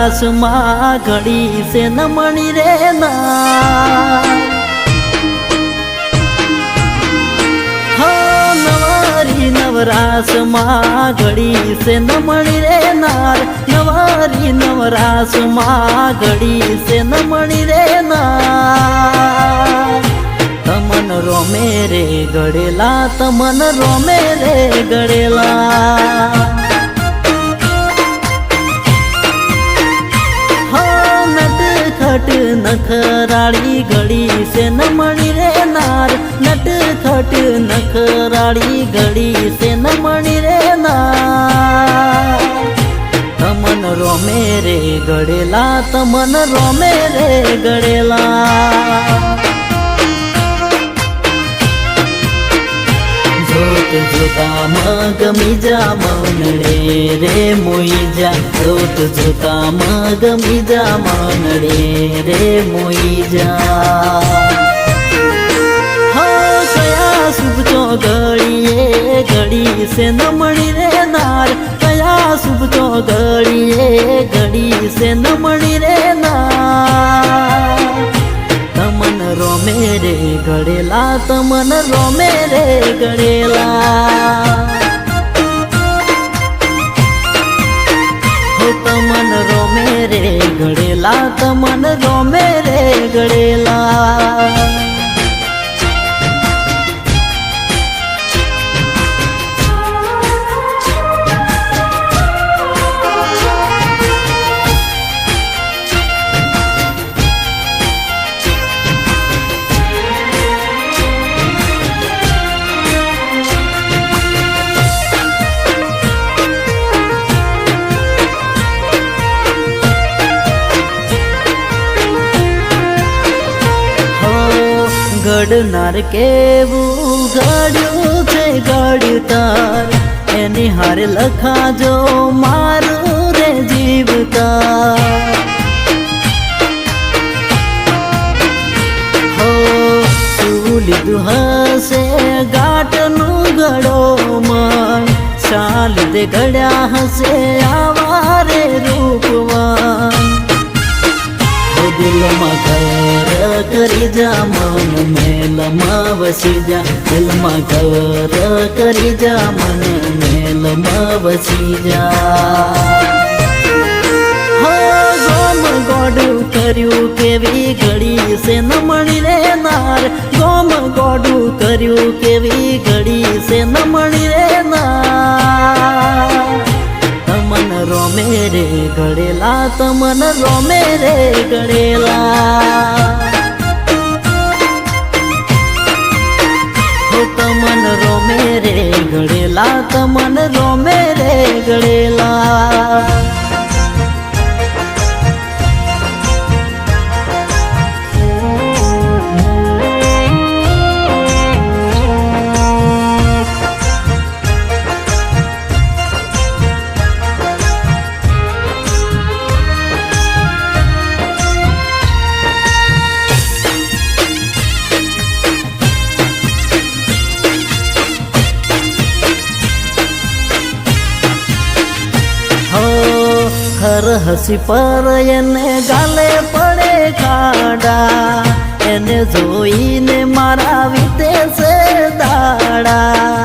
નવરાશ માં ઘડી છે નમણી રે ના નવરાશ માં ઘડી છે નમણી રે નાર નવારી નવરાશ માં ઘડી છે નમણી રે નાર તમન રોમે રે ગળેલા તમન રોમે રે ગળેલા નટખટ નખરાળી ઘડી છે નમણી રે નાર નટખટ નખરાળી ઘડી છે નમણી રે નાર તમન રોમે રે ગળેલા તમન રોમે રે ગળેલા જોત જોતામાં ગમી જા મનડે રે મોઈ જા જોત જોતામાં ગમી જા મનડે રે મોઈ જા હા કયા શુભ ચોઘડીએ ઘડી છે નમણી રે નાર કયા શુભ ચોઘડીએ ઘડી છે નમણી રે નાર તમન રોમે રે ગળેલા તમન રોમે રે ગળેલા હો તમન રોમે રે ગળેલા તમન રોમે રે ગળેલા ઘડનાર કેવું ઘડ્યું છે ઘડ્યું તાર એની હારે લખાજો મારું રે જીવતા હો શું લીધું હશે ગાંઠનું ઘડો મન શા લીધે ઘડ્યા હશે આવા રે રૂપવાન દિલમાં ઘર કરી જા મન મેલમાં વસી જા દિલમાં ઘર કરી જા મન મેલમાં વસી જા ગોમ ગોડું કર્યું કેવી ઘડી છે નમણી રે નાર ગોમ ગોડું કર્યું કેવી ઘડી છે નમણી રે નાર તમન રોમે રે ગળેલા તમન રોમે રે ગળેલા હો તમન રોમે રે ગળેલા તમન રોમે રે ગળેલા હર હસી પર એને ગાલે પડે ખાડા એને જોઈને મારા વીતે છે દાડા